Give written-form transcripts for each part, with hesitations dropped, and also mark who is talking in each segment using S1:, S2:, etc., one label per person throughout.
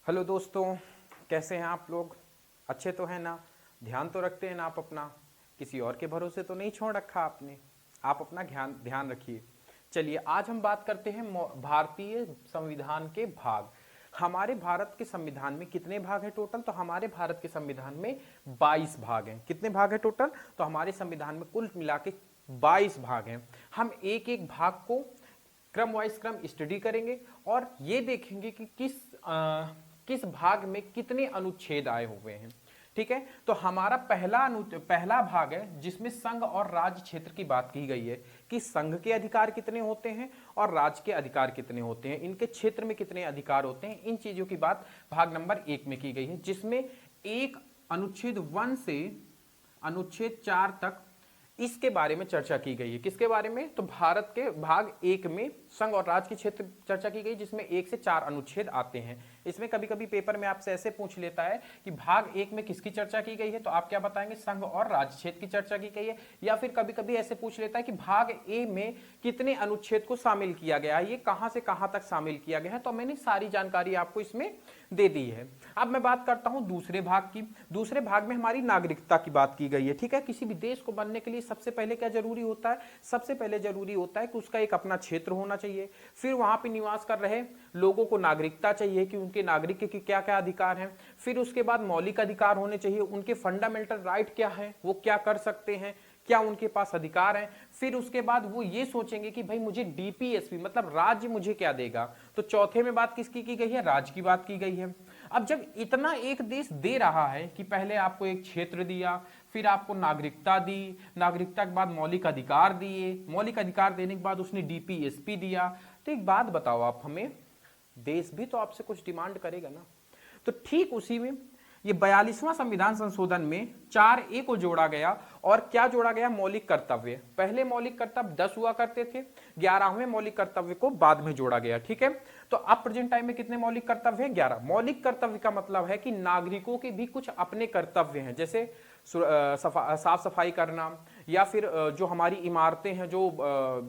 S1: Hello दोस्तों, कैसे हैं आप लोग? अच्छे तो हैं ना? ध्यान तो रखते हैं ना आप अपना? किसी और के भरोसे तो नहीं छोड़ रखा आपने? आप अपना ध्यान ध्यान रखिए। चलिए, आज हम बात करते हैं भारतीय संविधान के भाग। हमारे भारत के संविधान में कितने भाग हैं टोटल? तो हमारे भारत के संविधान में 22 भाग हैं। कितने भाग हैं टोटल? तो हमारे संविधान में कुल मिला के 22 भाग हैं। हम एक एक भाग को क्रम वाइज क्रम स्टडी करेंगे और ये देखेंगे कि किस भाग में कितने अनुच्छेद आए हुए हैं। ठीक है, तो हमारा पहला भाग है जिसमें संघ और राज्य क्षेत्र की बात की गई है कि संघ के अधिकार कितने होते हैं और राज्य के अधिकार कितने होते हैं, इनके क्षेत्र में कितने अधिकार होते हैं। इन चीजों की बात भाग नंबर 1 में की गई है, जिसमें एक अनुच्छेद 1 से अनुच्छेद 4 तक इसके बारे में चर्चा की गई है। किसके बारे में? तो भारत के भाग 1 में संघ और राज्य के क्षेत्र चर्चा की गई, जिसमें 1 से 4 अनुच्छेद आते हैं। इसमें कभी कभी पेपर में आपसे ऐसे पूछ लेता है कि भाग 1 में किसकी चर्चा की गई है, तो आप क्या बताएंगे? संघ और राज्य क्षेत्र की चर्चा की गई है। या फिर कभी कभी ऐसे पूछ लेता है कि भाग ए में कितने अनुच्छेद को शामिल किया गया है, ये कहां से कहां तक शामिल किया गया है। तो मैंने सारी जानकारी आपको इसमें दे दी है। अब मैं बात करता हूं दूसरे भाग की। दूसरे भाग में हमारी नागरिकता की बात की गई है। ठीक है, किसी भी देश को बनने के लिए सबसे पहले क्या जरूरी होता है? सबसे पहले जरूरी होता है कि उसका एक अपना क्षेत्र होना चाहिए, फिर वहां पे निवास कर रहे लोगों को नागरिकता चाहिए कि उनके नागरिक के क्या क्या अधिकार हैं, फिर उसके बाद मौलिक अधिकार होने चाहिए, उनके फंडामेंटल राइट क्या है, वो क्या कर सकते हैं, क्या उनके पास अधिकार है। फिर उसके बाद वो ये सोचेंगे कि भाई मुझे डीपीएसपी मतलब राज्य मुझे क्या देगा। तो चौथे में बात किसकी की गई है? राज्य की बात की गई है। अब जब इतना एक देश दे रहा है कि पहले आपको एक क्षेत्र दिया, फिर आपको नागरिकता दी, नागरिकता के बाद मौलिक अधिकार दिए, मौलिक अधिकार देने के बाद उसने डीपीएसपी दिया, तो एक बात बताओ आप हमें, देश भी तो आपसे कुछ डिमांड करेगा ना। तो ठीक उसी में ये 42वां संविधान संशोधन में 4A को जोड़ा गया। और क्या जोड़ा गया? मौलिक कर्तव्य। पहले मौलिक कर्तव्य 10 हुआ करते थे, 11वें मौलिक कर्तव्य को बाद में जोड़ा गया। ठीक है, तो अब प्रेजेंट टाइम में कितने मौलिक कर्तव्य हैं? 11। मौलिक कर्तव्य का मतलब है कि नागरिकों के भी कुछ अपने कर्तव्य हैं, जैसे साफ सफाई करना, या फिर जो हमारी इमारतें हैं, जो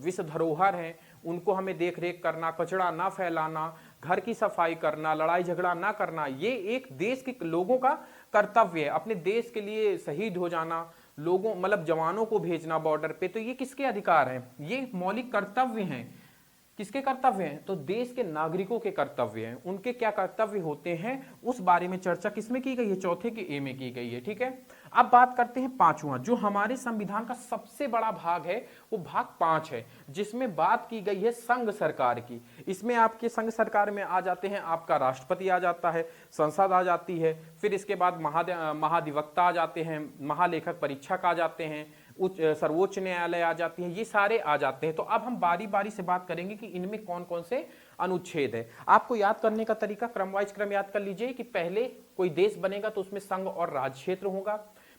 S1: विश्व धरोहर हैं, उनको हमें देख रेख करना, कचरा ना फैलाना, घर की सफाई करना, लड़ाई झगड़ा ना करना, ये एक देश के लोगों का कर्तव्य है। अपने देश के लिए शहीद हो जाना, लोगों मतलब जवानों को भेजना बॉर्डर पे, तो ये किसके अधिकार हैं? ये मौलिक कर्तव्य हैं। किसके कर्तव्य हैं? तो देश के नागरिकों के कर्तव्य हैं। उनके क्या कर्तव्य होते हैं, उस बारे में चर्चा किसमें की गई है? चौथे के ए में की गई है। ठीक है, अब बात करते हैं पांचवा, जो हमारे संविधान का सबसे बड़ा भाग है, वो भाग 5 है, जिसमें बात की गई है संघ सरकार की। इसमें आपके संघ सरकार में आ जाते हैं, आपका राष्ट्रपति आ जाता है, संसद आ जाती है, फिर इसके बाद महाधिवक्ता आ जाते हैं, महालेखक परीक्षक आ जाते हैं, सर्वोच्च न्यायालय आ जाती है, ये सारे आ जाते हैं। तो अब हम बारी बारी से बात करेंगे कि इनमें कौन कौन से अनुच्छेद है। आपको याद करने का तरीका क्रम वाइज क्रम याद कर लीजिए कि पहले कोई देश बनेगा तो उसमें संघ और राज्य क्षेत्र होगा,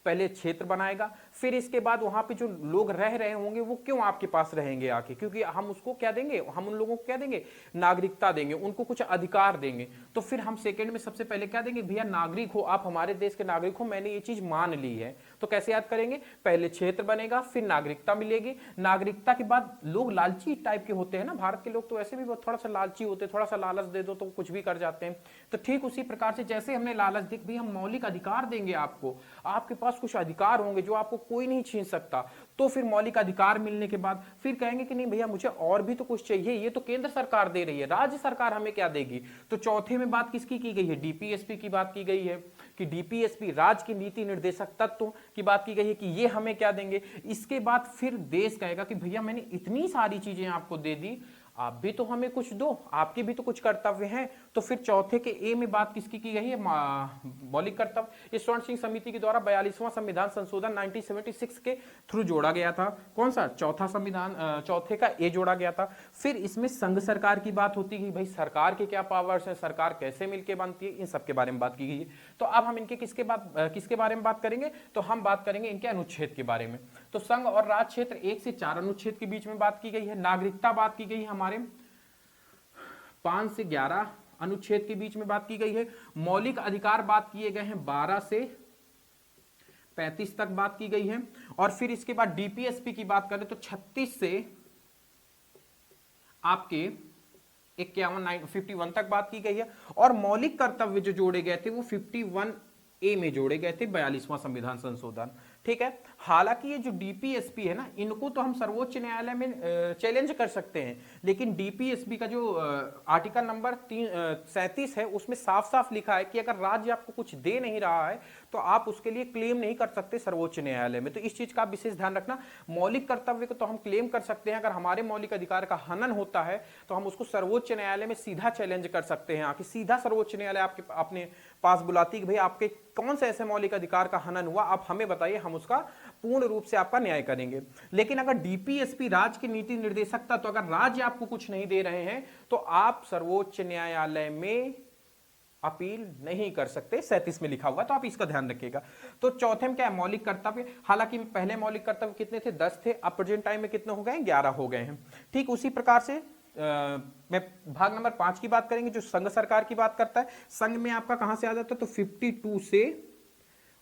S1: पहले क्षेत्र बनाएगा, फिर इसके बाद वहां पे जो लोग रह रहे होंगे वो क्यों आपके पास रहेंगे आके, क्योंकि हम उसको क्या देंगे, हम उन लोगों को क्या देंगे? नागरिकता देंगे, उनको कुछ अधिकार देंगे। तो फिर हम सेकंड में सबसे पहले क्या देंगे? भैया नागरिक हो आप, हमारे देश के नागरिक हो, मैंने ये चीज मान ली है। तो कैसे याद करेंगे? पहले क्षेत्र बनेगा, फिर नागरिकता मिलेगी, नागरिकता के बाद लोग लालची टाइप के होते हैं ना, भारत के लोग तो ऐसे भी थोड़ा सा लालची होते हैं, थोड़ा सा लालच दे दो तो कुछ भी कर जाते हैं। तो ठीक उसी प्रकार से जैसे हमने लालच दी भी हम मौलिक अधिकार देंगे आपको, आपके पास कुछ अधिकार होंगे जो आपको कोई नहीं छीन सकता, तो फिर मौलिक अधिकार मिलने के बाद फिर कहेंगे कि नहीं भैया मुझे और भी तो कुछ चाहिए, ये तो केंद्र सरकार दे रही है, राज्य सरकार हमें क्या देगी? तो चौथे में बात किसकी की गई है? डीपीएसपी की बात की गई है कि डीपीएसपी राज्य की नीति निर्देशक तत्व की बात की गई है कि ये हमें क्या देंगे। इसके बाद फिर देश कहेगा कि भैया मैंने इतनी सारी चीजें आपको दे दी, आप भी तो हमें कुछ दो, आपके भी तो कुछ कर्तव्य हैं। तो फिर चौथे के ए में बात किसकी की गई है? मौलिक कर्तव्य। इस स्वर्ण सिंह समिति के द्वारा 42वां संविधान संशोधन 1976 के थ्रू जोड़ा गया था। कौन सा? चौथा संविधान, चौथे का ए जोड़ा गया था। फिर इसमें संघ सरकार की बात होती है, भाई सरकार के क्या पावर्स हैं, सरकार कैसे मिलकर बनती है, इन सब के बारे में बात की गई है। तो अब हम इनके किसके बारे में बात करेंगे? तो हम बात करेंगे इनके अनुच्छेद के बारे में। तो संघ और राज्य क्षेत्र 1 से 4 अनुच्छेद के बीच में बात की गई है। नागरिकता बात की गई है हमारे 5 से 11 अनुच्छेद के बीच में बात की गई है। मौलिक अधिकार बात किए गए हैं 12 से 35 तक बात की गई है। और फिर इसके बाद डीपीएसपी की बात करें तो 36 से आपके 51 51 तक बात की गई है। और मौलिक कर्तव्य जो जोड़े गए थे वो 51A में जोड़े गए थे, 42वां संविधान संशोधन। ठीक है, हालांकि ये जो डीपीएसपी है ना, इनको तो हम सर्वोच्च न्यायालय में चैलेंज कर सकते हैं, लेकिन डीपीएसपी का जो आर्टिकल नंबर 37 है उसमें साफ साफ लिखा है कि अगर राज्य आपको कुछ दे नहीं रहा है तो आप उसके लिए क्लेम नहीं कर सकते सर्वोच्च न्यायालय में। तो इस चीज का विशेष ध्यान रखना। मौलिक कर्तव्य को तो हम क्लेम कर सकते हैं, अगर हमारे मौलिक अधिकार का हनन होता है तो हम उसको सर्वोच्च न्यायालय में सीधा चैलेंज कर सकते हैं, आके सीधा सर्वोच्च न्यायालय आपके अपने पास बुलाती कि भाई आपके कौन से ऐसे मौलिक अधिकार का हनन हुआ, आप हमें बताइए, हम उसका पूर्ण रूप से आपका न्याय करेंगे। लेकिन अगर डीपीएसपी राज्य की नीति निर्देशकता, तो अगर राज्य आपको कुछ नहीं दे रहे हैं तो आप सर्वोच्च न्यायालय में अपील नहीं कर सकते, 37 में लिखा हुआ, तो आप इसका ध्यान रखिएगा। तो चौथे में क्या है, मौलिक कर्तव्य। हालांकि पहले मौलिक कर्तव्य कितने थे, 10 थे, अब प्रेजेंट टाइम में कितने हो गए, 11 हो गए हैं। ठीक उसी प्रकार से मैं भाग नंबर 5 की बात करेंगे, जो संघ सरकार की बात करता है। संघ में आपका कहां से आ जाता है, तो 52 से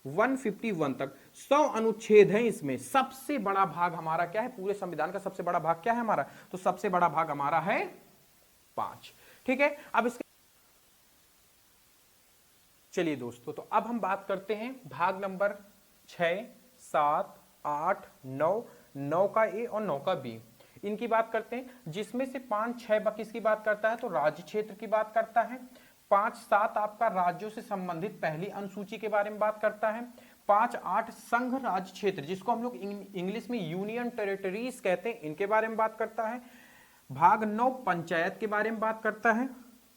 S1: 151 तक 100 अनुच्छेद हैं। इसमें सबसे बड़ा भाग हमारा क्या है, पूरे संविधान का सबसे बड़ा भाग क्या है हमारा, तो सबसे बड़ा भाग हमारा है 5। ठीक है, अब इसके चलिए दोस्तों, तो अब हम बात करते हैं भाग नंबर 6, 7, 8, 9, 9 का ए और 9 का बी, इनकी बात करते हैं। जिसमें से 5, 6 किसकी बात करता है, तो राज्य क्षेत्र की बात करता है। 5, 7 आपका राज्यों से संबंधित पहली अनुसूची के बारे में बात करता है। 5, 8 संघ राज्य क्षेत्र, जिसको हम लोग इंग्लिश में यूनियन टेरिटरीज कहते हैं, इनके बारे में बात करता है। भाग 9 पंचायत के बारे में बात करता है।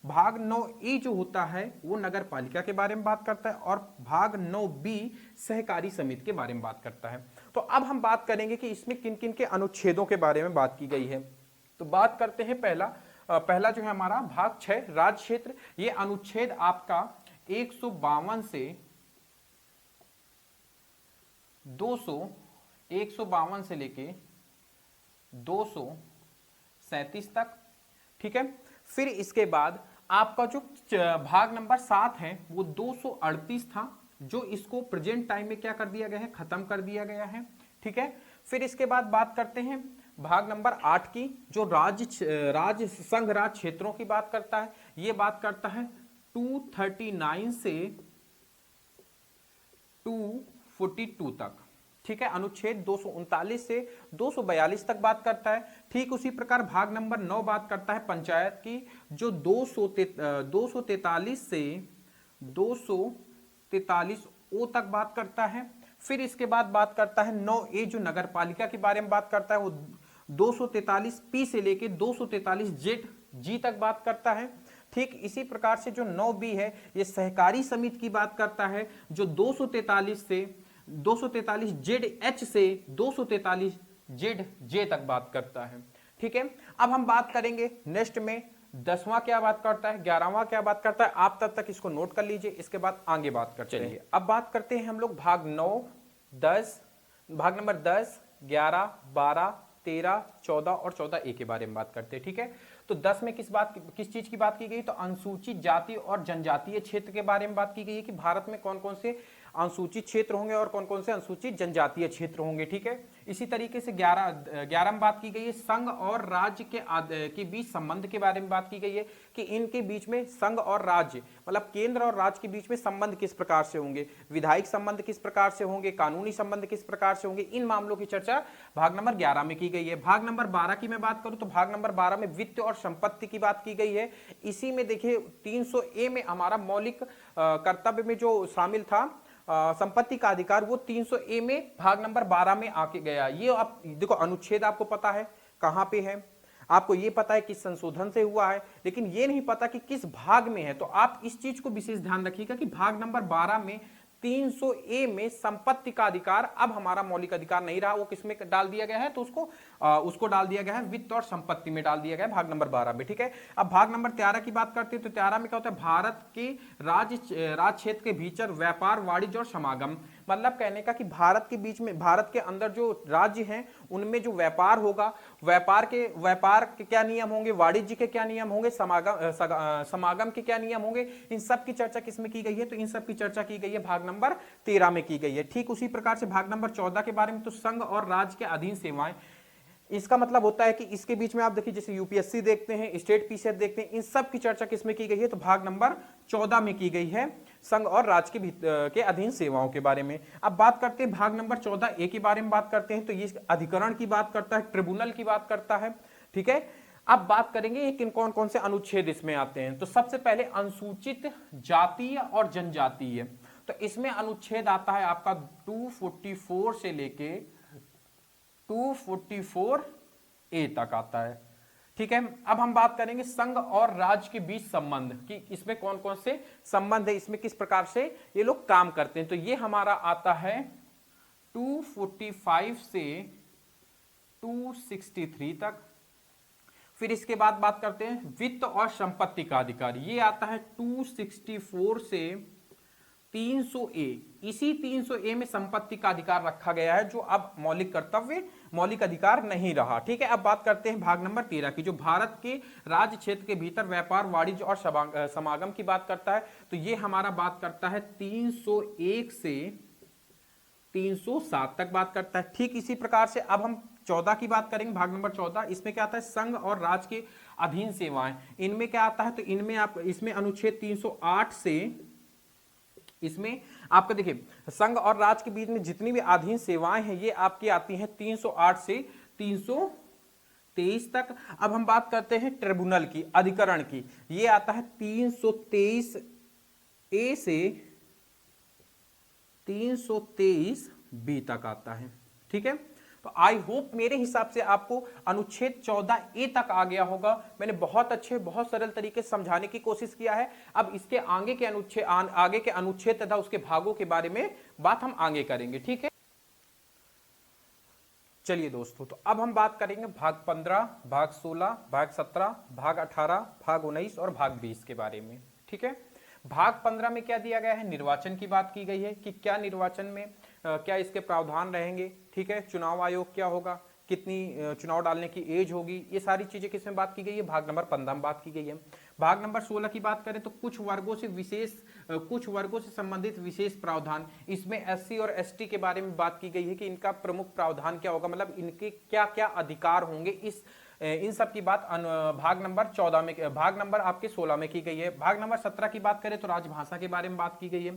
S1: भाग 9A जो होता है वो नगर पालिका के बारे में बात करता है। और भाग 9B सहकारी समिति के बारे में बात करता है। तो अब हम बात करेंगे कि इसमें किन किन के अनुच्छेदों के बारे में बात की गई है। तो बात करते हैं पहला जो है हमारा भाग 6 राज्य क्षेत्र। ये अनुच्छेद आपका 152 से 152 से लेके 237 तक। ठीक है, फिर इसके बाद आपका जो भाग नंबर 7 है वो 238 था, जो इसको प्रेजेंट टाइम में क्या कर दिया गया है, खत्म कर दिया गया है। ठीक है, फिर इसके बाद बात करते हैं भाग नंबर 8 की, जो राज्य संघ राज्य क्षेत्रों की बात करता है। ये बात करता है 239 से 242 तक। ठीक है, अनुच्छेद 239 से 242 तक बात करता है। ठीक उसी प्रकार भाग नंबर 9 बात करता है पंचायत की, जो 243 से 243 ओ तक बात करता है। फिर इसके बाद बात करता है 9A जो नगर पालिका के बारे में बात करता है, वो 243P से लेके 243Z तक बात करता है। ठीक इसी प्रकार से जो 9B है ये सहकारी समिति की बात करता है, जो 243 से 243ZH से 243ZJ तक बात करता है। ठीक है, अब हम बात करेंगे नेक्स्ट में 10वां क्या बात करता है, 11वां क्या बात करता है। आप तब तक इसको नोट कर लीजिए, इसके बाद आगे बात करते हैं। अब बात करते हैं हम लोग भाग 9, 10, भाग नंबर 10, 11, 12, 13, 14 और 14A के बारे में बात करते हैं। ठीक है, तो 10 में किस चीज की बात की गई, तो अनुसूचित जाति और जनजातीय क्षेत्र के बारे में बात की गई है कि भारत में कौन कौन से अनुसूचित क्षेत्र होंगे और कौन कौन से अनुसूचित जनजातीय क्षेत्र होंगे। ठीक है, इसी तरीके से 11 में बात की गई है संघ और राज्य के बीच संबंध के बारे में बात की गई है कि इनके बीच में संघ और राज्य मतलब केंद्र और राज्य के बीच में संबंध किस प्रकार से होंगे, विधायिक संबंध किस प्रकार से होंगे, कानूनी संबंध किस प्रकार से होंगे, इन मामलों की चर्चा भाग नंबर 11 में की गई है। भाग नंबर 12 की मैं बात करूं तो भाग नंबर 12 में वित्त और संपत्ति की बात की गई है। इसी में देखिए 300A में हमारा मौलिक कर्तव्य में जो शामिल था संपत्ति का अधिकार, वो 300A में भाग नंबर 12 में आके गया। ये आप देखो अनुच्छेद आपको पता है कहां पे है, आपको ये पता है किस संशोधन से हुआ है, लेकिन ये नहीं पता कि किस भाग में है। तो आप इस चीज को विशेष ध्यान रखिएगा कि भाग नंबर 12 में 300A में संपत्ति का अधिकार अब हमारा मौलिक अधिकार नहीं रहा, वो किसमें डाल दिया गया है, तो उसको डाल दिया गया है वित्त और संपत्ति में डाल दिया गया है भाग नंबर 12 में। ठीक है, अब भाग नंबर 13 की बात करते हैं तो 13 में क्या होता है, भारत के राज्य क्षेत्र के भीतर व्यापार, वाणिज्य और समागम, मतलब कहने का कि भारत के बीच में, भारत के अंदर जो राज्य हैं उनमें जो व्यापार होगा, व्यापार के क्या नियम होंगे, वाणिज्य के क्या नियम होंगे, समागम के क्या नियम होंगे, इन सब की चर्चा किसमें की गई है, तो इन सब की चर्चा की गई है भाग नंबर 13 में की गई है। ठीक उसी प्रकार से भाग नंबर 14 के बारे में, तो संघ और राज्य के अधीन सेवाएं, इसका मतलब होता है कि इसके बीच में आप देखिए जैसे यूपीएससी देखते हैं, स्टेट पीसीएस देखते हैं, इन सब की चर्चा किसमें की गई है, तो भाग नंबर 14 में की गई है, संघ और राज्य के अधीन सेवाओं के बारे में। अब बात करते हैं भाग नंबर 14A के बारे में बात करते हैं, तो ये अधिकरण की बात करता है, ट्रिब्यूनल की बात करता है, ठीक है। अब बात करेंगे कि कौन कौन से अनुच्छेद इसमें आते हैं। तो सबसे पहले अनुसूचित जातीय और जनजातीय, तो इसमें अनुच्छेद आता है आपका 244 से लेके 244A तक आता है, ठीक है। अब हम बात करेंगे संघ और राज्य के बीच संबंध कि इसमें कौन कौन से संबंध है, इसमें किस प्रकार से ये लोग काम करते हैं। तो ये हमारा आता है 245 से 263 तक। फिर इसके बाद बात करते हैं वित्त और संपत्ति का अधिकार, ये आता है 264 से 300A। इसी 300A में संपत्ति का अधिकार रखा गया है, जो अब मौलिक कर्तव्य, मौलिक अधिकार नहीं रहा, ठीक है। अब बात करते हैं भाग नंबर 13 की, जो भारत के राज्य क्षेत्र के भीतर व्यापार, वाणिज्य और समागम की बात करता है। तो ये हमारा बात करता है 301 से 307 तक बात करता है। ठीक इसी प्रकार से अब हम 14 की बात करेंगे, भाग नंबर 14। इसमें क्या आता है, संघ और राज्य के अधीन सेवाएं। इनमें क्या आता है, तो इनमें आप इसमें अनुच्छेद 308 से, इसमें आपका देखिए संघ और राज्य के बीच में जितनी भी अधीन सेवाएं हैं, ये आपकी आती हैं 308 से 323 तक। अब हम बात करते हैं ट्रिब्यूनल की, अधिकरण की, ये आता है 323A से 323B तक आता है, ठीक है। तो आई होप मेरे हिसाब से आपको अनुच्छेद 14A तक आ गया होगा। मैंने बहुत अच्छे, बहुत सरल तरीके से समझाने की कोशिश किया है। अब इसके आगे के अनुच्छेद तथा उसके भागों के बारे में बात हम आगे करेंगे, ठीक है। चलिए दोस्तों, तो अब हम बात करेंगे भाग 15, भाग 16, भाग 17, भाग 18, भाग 19 और भाग 20 के बारे में, ठीक है। भाग 15 में क्या दिया गया है, निर्वाचन की बात की गई है कि क्या निर्वाचन में क्या इसके प्रावधान रहेंगे, ठीक है। चुनाव आयोग क्या होगा, कितनी चुनाव डालने की एज होगी, ये सारी चीजें किसमें बात की गई है, भाग नंबर 15 में बात की गई है। भाग नंबर 16 की बात करें तो कुछ वर्गों से संबंधित विशेष प्रावधान, इसमें एससी और एसटी के बारे में बात की गई है कि इनका प्रमुख प्रावधान क्या होगा, मतलब इनके क्या क्या अधिकार होंगे, इन सब की बात भाग नंबर 14 में, भाग नंबर आपके 16 में की गई है। भाग नंबर 17 की बात करें तो राजभाषा के बारे में बात की गई है।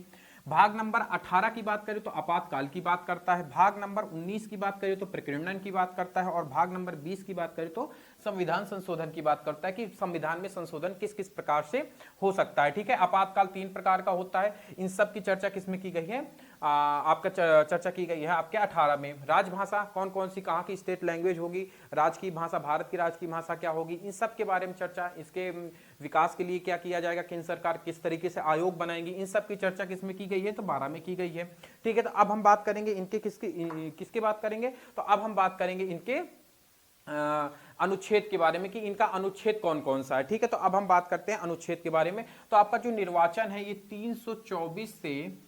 S1: भाग नंबर 18 की बात करें तो आपातकाल की बात करता है। भाग नंबर 19 की बात करें तो प्रकीर्णन की बात करता है। और भाग नंबर 20 की बात करें तो संविधान संशोधन की बात करता है कि संविधान में संशोधन किस किस प्रकार से हो सकता है, ठीक है। आपातकाल 3 प्रकार का होता है, इन सब की चर्चा किसमें की गई है, आपका चर्चा की गई है आपके 18 में। राजभाषा कौन कौन सी, कहाँ की स्टेट लैंग्वेज होगी, राज की भाषा, भारत की राज की भाषा क्या होगी, इन सब के बारे में चर्चा, इसके विकास के लिए क्या किया जाएगा, केंद्र सरकार किस तरीके से आयोग बनाएंगी, इन सब की चर्चा किसमें की गई है, तो 12 में की गई है, ठीक है। तो अब हम बात करेंगे इनके किसकी बात करेंगे, तो अब हम बात करेंगे इनके अनुच्छेद के बारे में कि इनका अनुच्छेद कौन कौन सा है, ठीक है। तो अब हम बात करते हैं अनुच्छेद के बारे में। तो आपका जो निर्वाचन है ये 324 से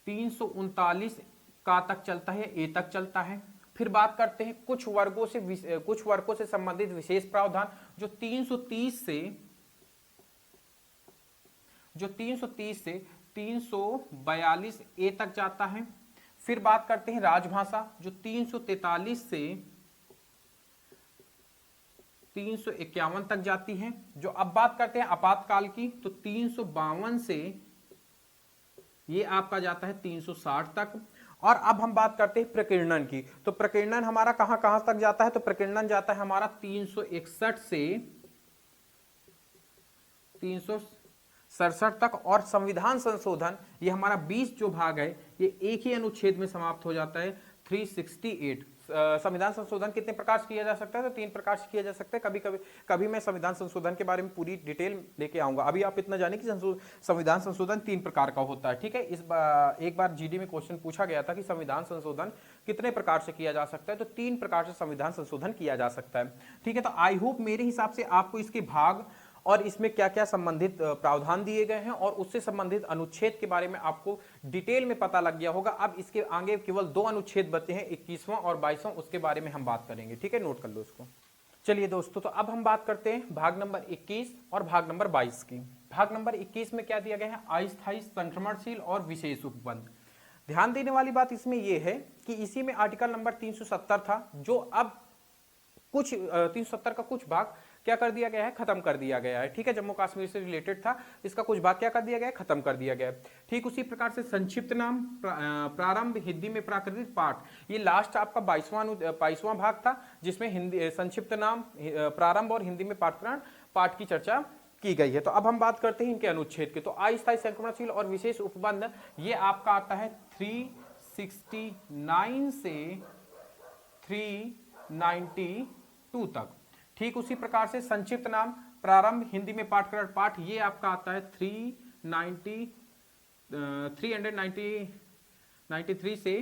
S1: 339 का तक चलता है, ए तक चलता है। फिर बात करते हैं कुछ वर्गों से संबंधित विशेष प्रावधान, जो 330 से 342 ए तक जाता है। फिर बात करते हैं राजभाषा, जो 343 से 351 तक जाती है। जो अब बात करते हैं आपातकाल की, तो 352 से ये आपका जाता है 360 तक। और अब हम बात करते हैं प्रकीर्णन की, तो प्रकीर्णन हमारा कहां कहां तक जाता है, तो प्रकीर्णन जाता है हमारा 361 से 367 तक। और संविधान संशोधन ये हमारा 20 जो भाग है ये एक ही अनुच्छेद में समाप्त हो जाता है, 368। संविधान संशोधन कितने प्रकार से किया जा सकता है, तो 3 प्रकार से किया जा सकता है। कभी मैं संविधान संशोधन के बारे में पूरी डिटेल लेके आऊंगा। अभी आप इतना जाने कि संविधान संशोधन 3 प्रकार का होता है, ठीक है। एक बार जीडी में क्वेश्चन पूछा गया था कि संविधान संशोधन कितने प्रकार से किया जा सकता है, तो 3 प्रकार से संविधान संशोधन किया जा सकता है, ठीक है। तो आई होप मेरे हिसाब से आपको इसके भाग और इसमें क्या क्या संबंधित प्रावधान दिए गए हैं और उससे संबंधित अनुच्छेद के बारे में आपको डिटेल में पता लग गया होगा। अब इसके आगे केवल 2 अनुच्छेद बचे हैं, 21वां और 22वां, उसके बारे में हम बात करेंगे, ठीक है। नोट कर लो इसको। चलिए दोस्तों, तो अब हम बात करते हैं भाग नंबर 21 और भाग नंबर 22 की। भाग नंबर 21 में क्या दिया गया है, अस्थायी, संक्रमणशील और विशेष उपबंध। ध्यान देने वाली बात इसमें यह है कि इसी में आर्टिकल नंबर 370 था, जो अब कुछ 370 का कुछ भाग क्या कर दिया गया है, खत्म कर दिया गया है। ठीक है, जम्मू कश्मीर से रिलेटेड था, इसका कुछ भाग क्या कर दिया गया है, खत्म कर दिया गया है। ठीक उसी प्रकार से संक्षिप्त नाम, प्रारंभ, हिंदी में प्राकृतिक पाठ, ये लास्ट आपका 22वां भाग था, जिसमें हिंदी संक्षिप्त नाम, प्रारंभ और हिंदी में पाठ की चर्चा की गई है। तो अब हम बात करते हैं इनके अनुच्छेद के। तो अस्थायी संक्रमणशील और विशेष उपबंध, ये आपका आता है 369 से 392 तक। ठीक उसी प्रकार से संक्षिप्त नाम, प्रारंभ, हिंदी में पाठ, ये आपका आता है 393 से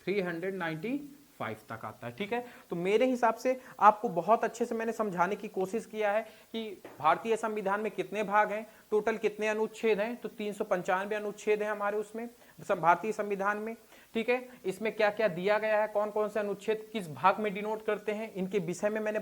S1: 395 तक आता है। ठीक है, तो मेरे हिसाब से आपको बहुत अच्छे से मैंने समझाने की कोशिश किया है कि भारतीय संविधान में कितने भाग हैं, टोटल कितने अनुच्छेद हैं। तो 395 अनुच्छेद हैं हमारे उसमें भारतीय संविधान में। ठीक है, इसमें क्या क्या दिया गया है, कौन कौन से अनुच्छेद किस भाग में डिनोट करते हैं, इनके विषय में मैंने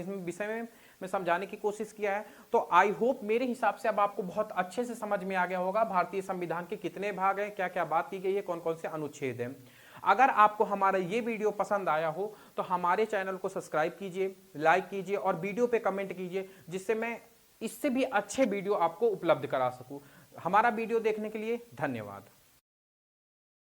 S1: इसमें विषय में मैं समझाने की कोशिश किया है। तो आई होप मेरे हिसाब से अब आपको बहुत अच्छे से समझ में आ गया होगा भारतीय संविधान के कितने भाग हैं, क्या क्या बात की गई है, कौन कौन से अनुच्छेद हैं। अगर आपको हमारा ये वीडियो पसंद आया हो तो हमारे चैनल को सब्सक्राइब कीजिए, लाइक कीजिए और वीडियो पे कमेंट कीजिए, जिससे मैं इससे भी अच्छे वीडियो आपको उपलब्ध करा सकूं। हमारा वीडियो देखने के लिए धन्यवाद।